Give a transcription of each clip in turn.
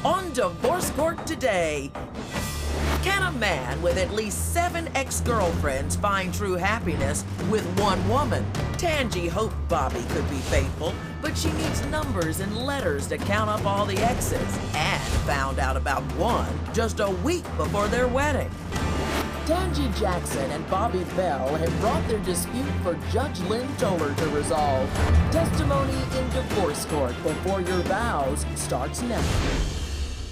on Divorce Court today. Can a man with at least 7 ex-girlfriends find true happiness with one woman? Tangi hoped Bobby could be faithful, but she needs numbers and letters to count up all the exes, and found out about one just a week before their wedding. Tangi Jackson and Bobby Bell have brought their dispute for Judge Lynn Toler to resolve. Testimony in Divorce Court before your vows starts now.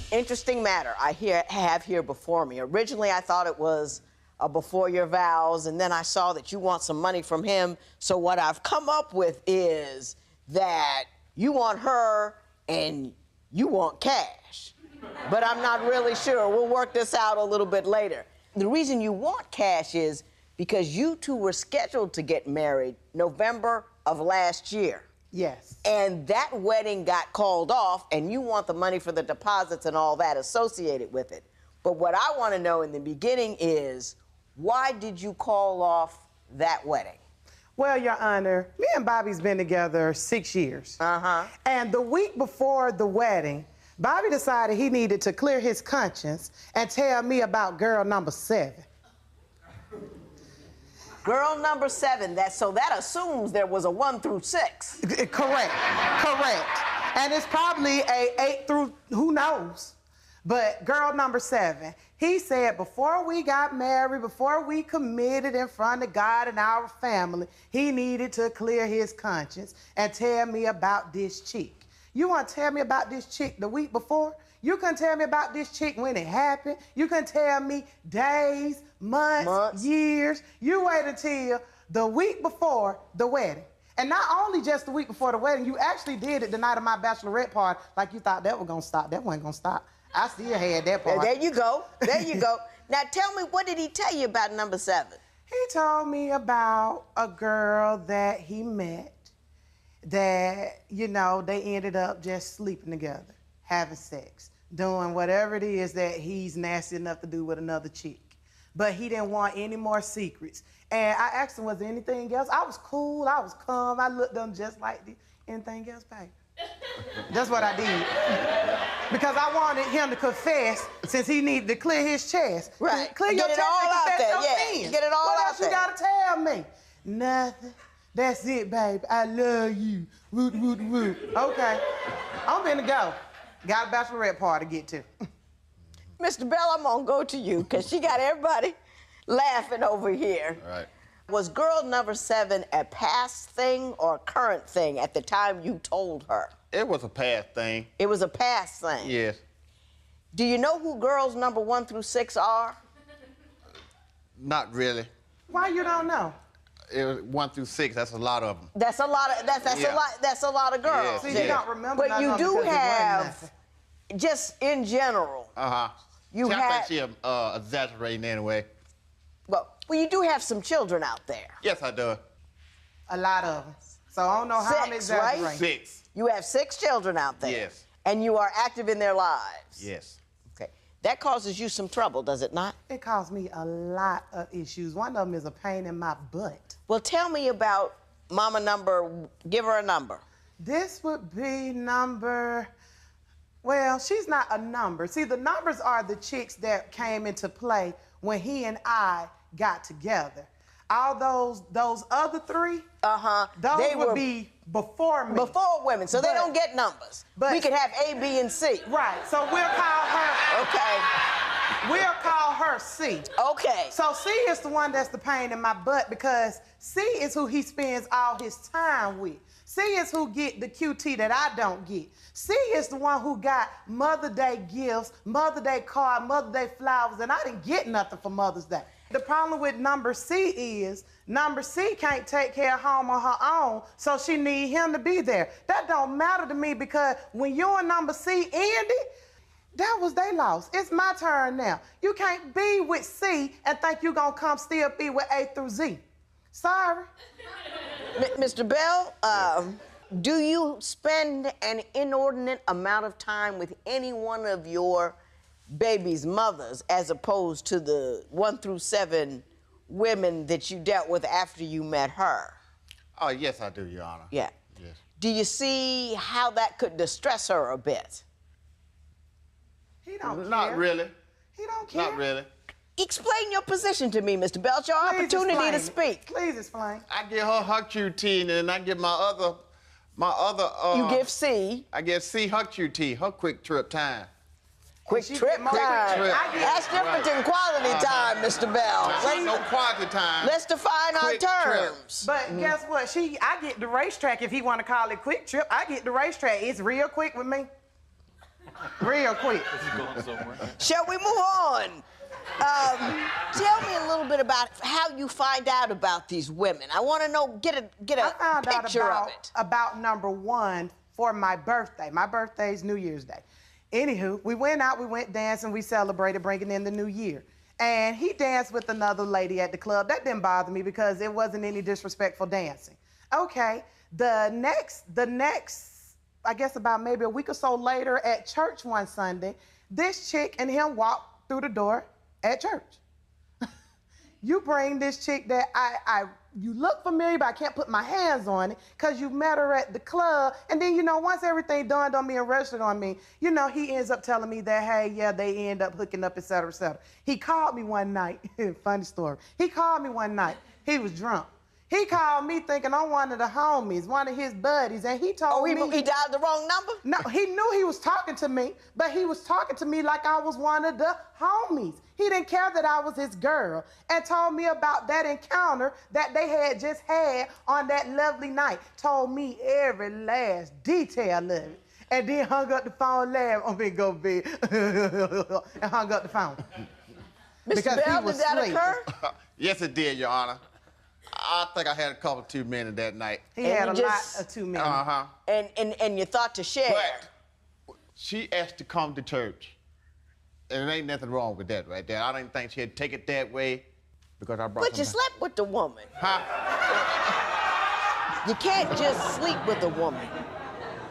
Interesting matter I have here before me. Originally, I thought it was before your vows, and then I saw that you want some money from him. So what I've come up with is that you want her and you want cash. But I'm not really sure. We'll work this out a little bit later. The reason you want cash is because you two were scheduled to get married November of last year. Yes. And that wedding got called off, and you want the money for the deposits and all that associated with it. But what I want to know in the beginning is, why did you call off that wedding? Well, Your Honor, me and Bobby's been together 6 years. And the week before the wedding, Bobby decided he needed to clear his conscience and tell me about girl number 7. Girl number 7, so that assumes there was a 1 through 6. Correct. And it's probably a 8 through, who knows? But girl number 7, he said before we got married, before we committed in front of God and our family, he needed to clear his conscience and tell me about this chick. You want to tell me about this chick the week before? You couldn't tell me about this chick when it happened. You couldn't tell me days, months, years. You waited until the week before the wedding. And not only just the week before the wedding, you actually did it the night of my bachelorette party like you thought that was going to stop. That wasn't going to stop. I still had that part. There you go. There you go. Now tell me, what did he tell you about number 7? He told me about a girl that he met that, you know, they ended up just sleeping together, having sex, doing whatever it is that he's nasty enough to do with another chick. But he didn't want any more secrets. And I asked him, was there anything else? I was cool, I was calm, I looked at him just like this. Anything else, baby? That's what I did. Because I wanted him to confess, since he needed to clear his chest. Right. Clear your chest and confess your sins. Get it all what out else there. You gotta tell me? Nothing. That's it, baby. I love you. Woot, woot, woot. Okay. I'm finna go. Got a bachelorette party to get to. Mr. Bell, I'm gonna go to you, because she got everybody laughing over here. All right. Was girl number 7 a past thing or a current thing at the time you told her? It was a past thing. It was a past thing? Yes. Do you know who girls number 1 through 6 are? Not really. Why you don't know? It was 1 through 6. That's a lot of them. That's a lot of that's a lot of girls. Yeah. See, you don't remember. But you do have, just in general. You I have. think she exaggerating anyway. Well, you do have some children out there. Yes, I do. A lot of them. So I don't know how I'm 6, exaggerating. right? 6. You have 6 children out there. Yes. And you are active in their lives. Yes. Okay. That causes you some trouble, does it not? It caused me a lot of issues. One of them is a pain in my butt. Well, tell me about mama number. Give her a number. This would be number, well, she's not a number. See, the numbers are the chicks that came into play when he and I got together. All those other 3, those would be before me. Before women, so they don't get numbers. But we could have A, B, and C. Right, so we'll call her. Okay. We'll call her C. Okay. So C is the one that's the pain in my butt, because C is who he spends all his time with. C is who get the QT that I don't get. C is the one who got Mother's Day gifts, Mother's Day card, Mother's Day flowers, and I didn't get nothing for Mother's Day. The problem with number C is number C can't take care of home on her own, so she need him to be there. That don't matter to me, because when you and number C ended, that was their loss. It's my turn now. You can't be with C and think you're gonna come still be with A through Z. Sorry. Mr. Bell, do you spend an inordinate amount of time with any one of your baby's mothers as opposed to the 1 through 7 women that you dealt with after you met her? Oh, yes, I do, Your Honor. Yeah. Yes. Do you see how that could distress her a bit? He don't care. Not really. He don't care. Not really. Explain your position to me, Mr. Belt. Your Please opportunity to explain. speak. Please explain. I get her QT, and then I get my other. You give C. I get C her QT, her quick trip time. Quick She trip get more time. quick trip. That's different than quality time, Mr. Bell. Ain't no quality time. Let's define our Quick trip. terms. But guess what? I get the racetrack if he want to call it quick trip. I get the racetrack. It's real quick with me. Real quick. Shall we move on? Tell me a little bit about how you find out about these women. I want to know, get a I found picture out of it. about number one for my birthday. My birthday is New Year's Day. Anywho, we went out, we went dancing, we celebrated bringing in the new year. And he danced with another lady at the club. That didn't bother me because it wasn't any disrespectful dancing. Okay, the next, I guess about maybe a week or so later at church one Sunday, this chick and him walked through the door at church. You bring this chick that you look familiar, but I can't put my hands on it because you met her at the club. And then, once everything dawned on me and registered on me, he ends up telling me that, hey, yeah, they end up hooking up, et cetera, et cetera. He called me one night. Funny story. He called me one night. He was drunk. He called me thinking I'm one of the homies, one of his buddies, and he told me... he dialed the wrong number? No, he knew he was talking to me, but he was talking to me like I was one of the homies. He didn't care that I was his girl and told me about that encounter that they had just had on that lovely night. Told me every last detail of it. And then hung up the phone, laughed, I'm gonna go to bed, and hung up the phone. Mr. Bell, did that occur? Yes, it did, Your Honor. I think I had a couple too many that night. He had a lot of too many. Uh-huh. And you thought to share. But she asked to come to church. And there ain't nothing wrong with that right there. I didn't think she'd take it that way because I brought But you slept with the woman. Huh? You can't just sleep with a woman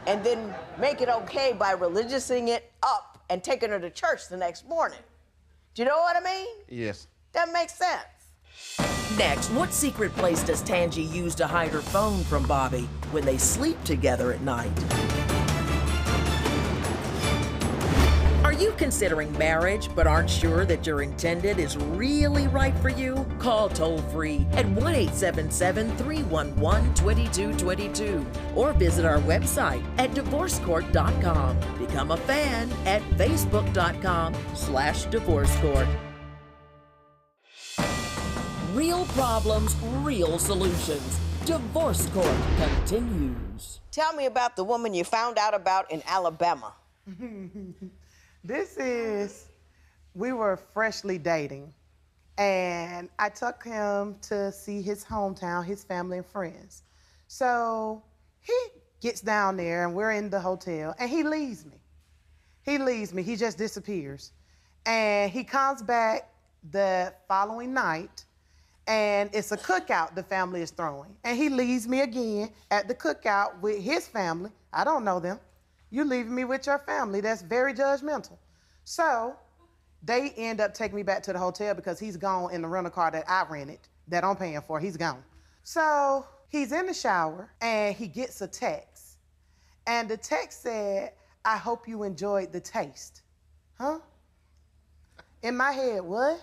and then make it okay by religiousing it up and taking her to church the next morning. Do you know what I mean? Yes. That makes sense. Next, what secret place does Tangi use to hide her phone from Bobby when they sleep together at night? Are you considering marriage but aren't sure that your intended is really right for you? Call toll-free at 1-877-311-2222 or visit our website at divorcecourt.com. Become a fan at facebook.com/divorcecourt. Real problems, real solutions. Divorce Court continues. Tell me about the woman you found out about in Alabama. We were freshly dating, and I took him to see his hometown, his family and friends. So he gets down there, and we're in the hotel, and he leaves me. He just disappears. And he comes back the following night, and it's a cookout the family is throwing. And he leaves me again at the cookout with his family. I don't know them. You leaving me with your family. That's very judgmental. So they end up taking me back to the hotel because he's gone in the rental car that I rented, that I'm paying for. He's gone. So he's in the shower, and he gets a text. And the text said, I hope you enjoyed the taste. Huh? In my head, what?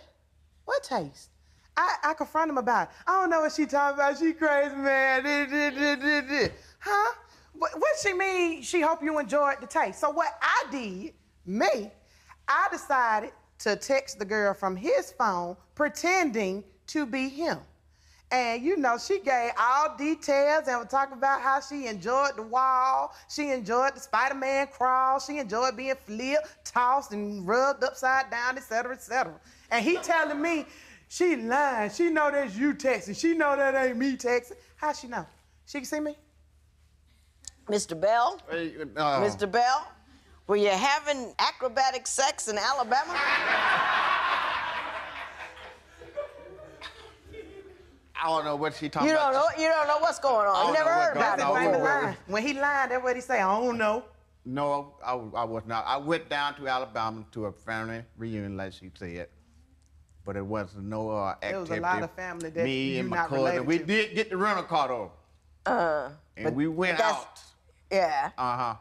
What taste? I confront him about it. I don't know what she talking about. She crazy, man. Huh? What she mean, she hope you enjoyed the taste? So what I did, I decided to text the girl from his phone pretending to be him. And she gave all details and was talking about how she enjoyed the wall, she enjoyed the Spider-Man crawl, she enjoyed being flipped, tossed, and rubbed upside down, et cetera, et cetera. And he telling me, she lying. She know that's you texting. She know that ain't me texting. How she know? She can see me? Mr. Bell? Mr. Bell? Were you having acrobatic sex in Alabama? I don't know what she talking You about. don't know what's going on. You never heard about it before. When he lied, that's what he say. I don't know. No, I was not. I went down to Alabama to a family reunion, like she said. But it wasn't no activity. There was a lot of family that me you and my not cousin. related We to. did get the rental car though. And we went out. Yeah. Uh-huh.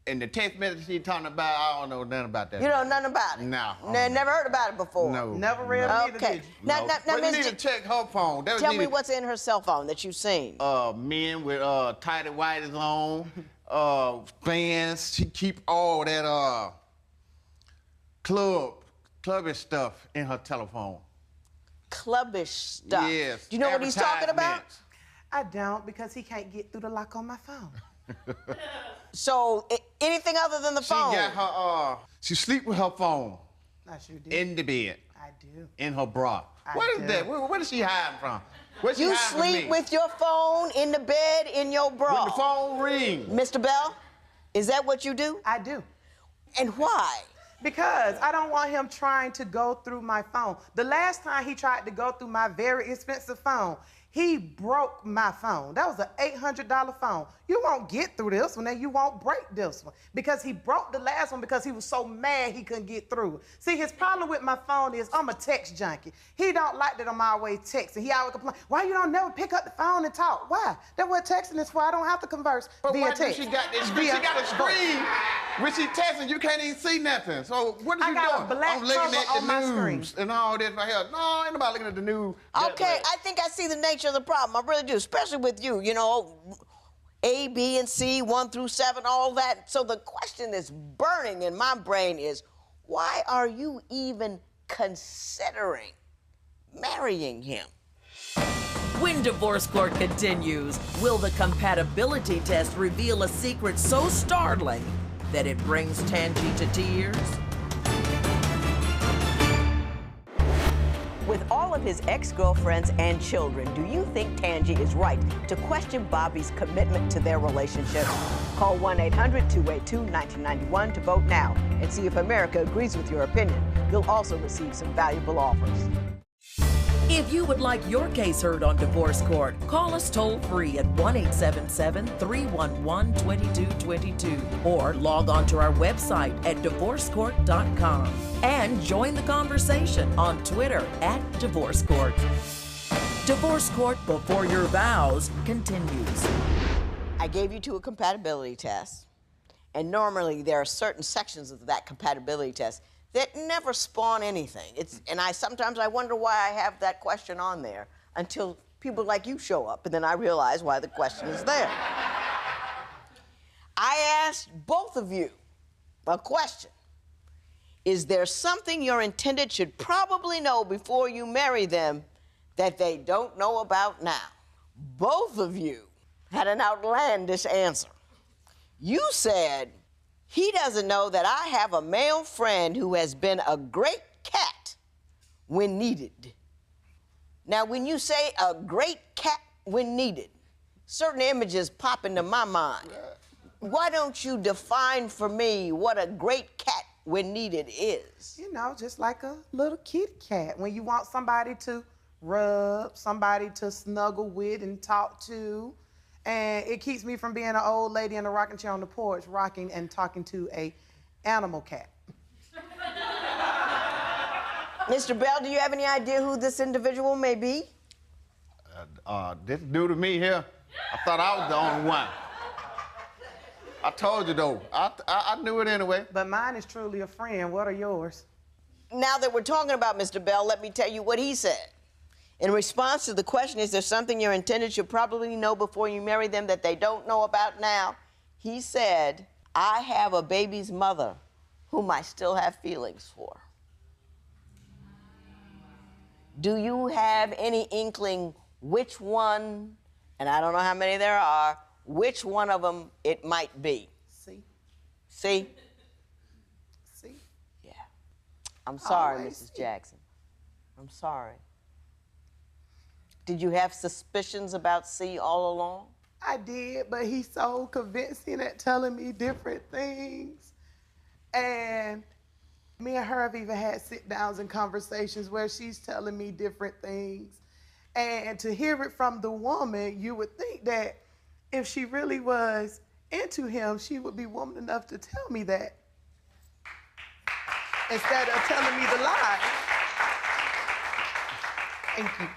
And the text message she talking about, I don't know nothing about that. You know nothing about it? No. Never heard about it before? No. Never read it either, Okay. did you? Now, But you Miss need to J- check her phone. Tell me what's in her cell phone that you've seen. Men with tighty whities on, fans. She keep all that clubbish stuff in her telephone. Clubbish stuff. Yes. Do you know what he's talking about? advertisements. I don't, because he can't get through the lock on my phone. So, anything other than the She phone? got her, she sleep with her phone I sure do. in the bed, I do. in her bra. I What is do. that? Where is she hiding from? Where's she You hiding from sleep me? with your phone in the bed in your bra. When the phone rings. Mr. Bell, is that what you do? I do. And why? Because I don't want him trying to go through my phone. The last time he tried to go through my very expensive phone, he broke my phone. That was an $800 phone. You won't get through this one, and you won't break this one. Because he broke the last one because he was so mad he couldn't get through. See, his problem with my phone is I'm a text junkie. He don't like that I'm always texting. He always complain, why you don't never pick up the phone and talk? Why? That's what texting is for. I don't have to converse But via why do text. she got this? She got a screen. When she texting, you can't even see nothing. So what are I you got a doing? black I'm looking cover at on my the screen. news and all this right here. No, ain't nobody looking at the news. that Okay, way. I think I see the nature of the problem. I really do, especially with you. You know, A, B, and C, 1 through 7, all that. So the question that's burning in my brain is, why are you even considering marrying him? When divorce court continues, will the compatibility test reveal a secret so startling that it brings Tangi to tears? With all of his ex-girlfriends and children, do you think Tangi is right to question Bobby's commitment to their relationship? Call 1-800-282-1991 to vote now and see if America agrees with your opinion. You'll also receive some valuable offers. If you would like your case heard on divorce court, call us toll-free at 1-877-311-2222 or log on to our website at divorcecourt.com and join the conversation on Twitter at Divorce Court. Divorce Court Before Your Vows continues. I gave you to a compatibility test, and normally there are certain sections of that compatibility test that never spawn anything. And sometimes I wonder why I have that question on there until people like you show up, and then I realize why the question is there. I asked both of you a question. Is there something your intended should probably know before you marry them that they don't know about now? Both of you had an outlandish answer. You said, he doesn't know that I have a male friend who has been a great cat when needed. Now, when you say a great cat when needed, certain images pop into my mind. Why don't you define for me what a great cat when needed is? You know, just like a little kitty cat. When you want somebody to rub, somebody to snuggle with and talk to. And it keeps me from being an old lady in a rocking chair on the porch, rocking and talking to a animal cat. Mr. Bell, do you have any idea who this individual may be? This dude to me here, I thought I was the only one. I told you though, I knew it anyway. But mine is truly a friend. What are yours? Now that we're talking about Mr. Bell, let me tell you what he said. In response to the question, is there something your intended should probably know before you marry them that they don't know about now? He said, I have a baby's mother whom I still have feelings for. Do you have any inkling which one, and I don't know how many there are, which one of them it might be? See? See? See? Yeah. I'm sorry, Always Mrs. see. Jackson. I'm sorry. Did you have suspicions about C all along? I did, but he's so convincing at telling me different things. And me and her have even had sit-downs and conversations where she's telling me different things. And to hear it from the woman, you would think that if she really was into him, she would be woman enough to tell me that instead of telling me the lie. Thank you.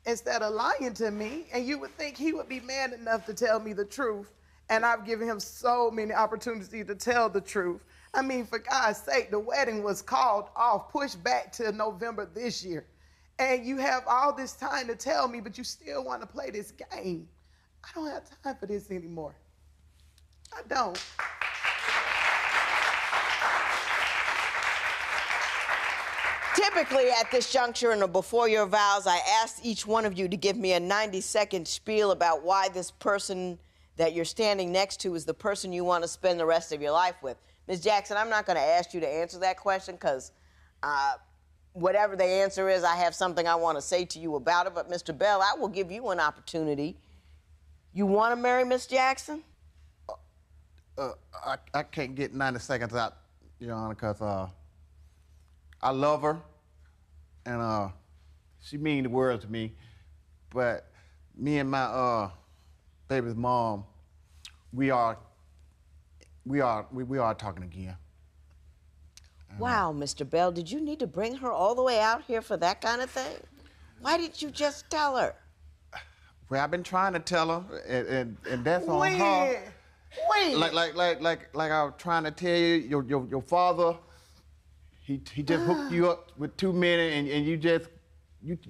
Instead of lying to me, and you would think he would be man enough to tell me the truth And I've given him so many opportunities to tell the truth. I mean, for God's sake, the wedding was called off, pushed back to November this year. And you have all this time to tell me, but you still want to play this game. I don't have time for this anymore. I don't. Typically, at this juncture in the Before Your Vows, I ask each one of you to give me a 90-second spiel about why this person that you're standing next to is the person you want to spend the rest of your life with. Ms. Jackson, I'm not going to ask you to answer that question because whatever the answer is, I have something I want to say to you about it. But, Mr. Bell, I will give you an opportunity. You want to marry Miss Jackson? I can't get 90 seconds out, Your Honor, because I love her, and she means the world to me. But me and my baby's mom, we are talking again. Wow, Mr. Bell, did you need to bring her all the way out here for that kind of thing? Why didn't you just tell her? Well, I've been trying to tell her, and that's on her. Wait. Like I was trying to tell you, your father, he just hooked you up with too many, and you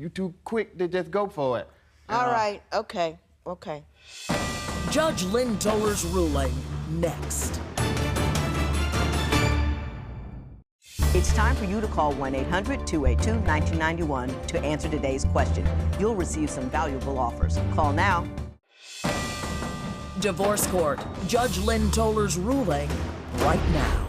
too quick to just go for it. All right, okay. Judge Lynn Toler's ruling next. It's time for you to call 1-800-282-1991 to answer today's question. You'll receive some valuable offers. Call now. Divorce Court. Judge Lynn Toler's ruling right now.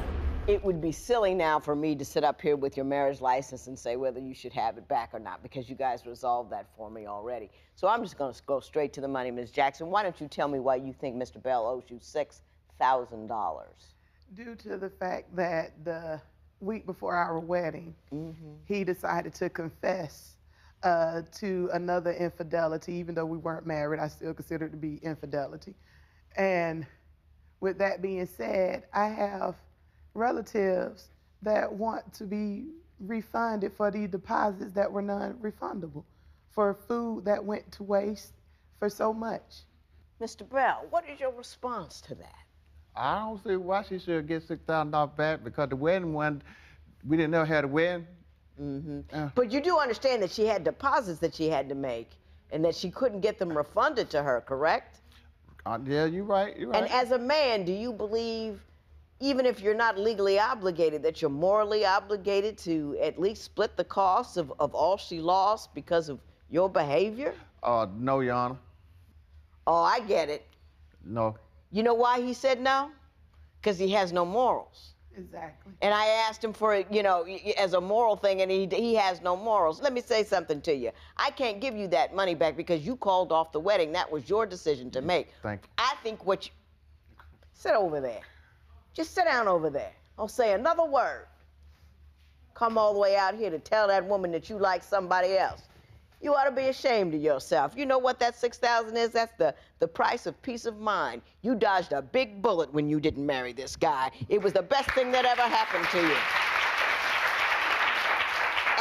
It would be silly now for me to sit up here with your marriage license and say whether you should have it back or not, because you guys resolved that for me already. So I'm just going to go straight to the money. Ms. Jackson, why don't you tell me why you think Mr. Bell owes you $6,000? Due to the fact that the week before our wedding, he decided to confess to another infidelity. Even though we weren't married, I still consider it to be infidelity. And with that being said, I have relatives that want to be refunded for the deposits that were non-refundable, for food that went to waste, for so much. Mr. Bell, what is your response to that? I don't see why she should get $6,000 back, because the wedding one, we didn't know how to win. But you do understand that she had deposits that she had to make and that she couldn't get them refunded to her, correct? Yeah, you're right. And as a man, do you believe, even if you're not legally obligated, that you're morally obligated to at least split the costs of all she lost because of your behavior? No, Your Honor. Oh, I get it. No. You know why he said no? Because he has no morals. Exactly. And I asked him for it, you know, as a moral thing, and he has no morals. Let me say something to you. I can't give you that money back because you called off the wedding. That was your decision to make. Thank you. I think what you... Sit over there. Just sit down over there. Don't say another word. Come all the way out here to tell that woman that you like somebody else. You ought to be ashamed of yourself. You know what that $6,000 is? That's the price of peace of mind. You dodged a big bullet when you didn't marry this guy. It was the best thing that ever happened to you.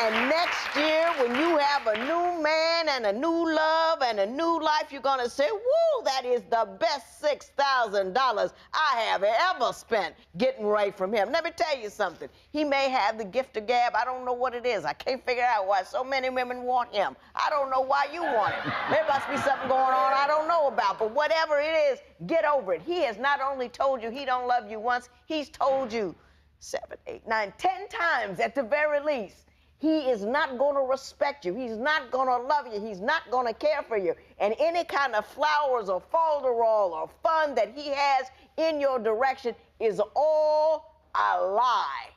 And next year, when you have a new man and a new love and a new life, you're gonna say, woo, that is the best $6,000 I have ever spent getting right from him. Let me tell you something. He may have the gift of gab. I don't know what it is. I can't figure out why so many women want him. I don't know why you want him. There must be something going on I don't know about. But whatever it is, get over it. He has not only told you he don't love you once, he's told you 7, 8, 9, 10 times at the very least. He is not going to respect you. He's not going to love you. He's not going to care for you. And any kind of flowers or folderol or fun that he has in your direction is all a lie.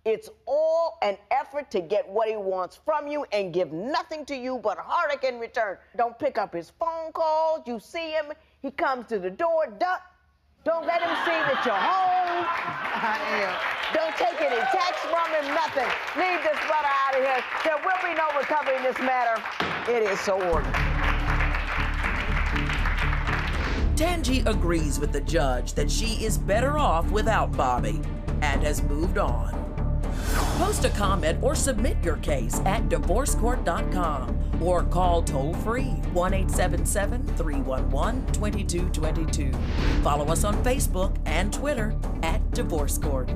It's all an effort to get what he wants from you and give nothing to you but heartache in return. Don't pick up his phone calls. You see him, he comes to the door, duck. Don't let him see that you're home. I am. Don't take any text from him, nothing. Leave this brother out of here. There will be no recovery in this matter. It is so ordered. Tangi agrees with the judge that she is better off without Bobby and has moved on. Post a comment or submit your case at divorcecourt.com or call toll-free 1-877-311-2222. Follow us on Facebook and Twitter @Divorce Court.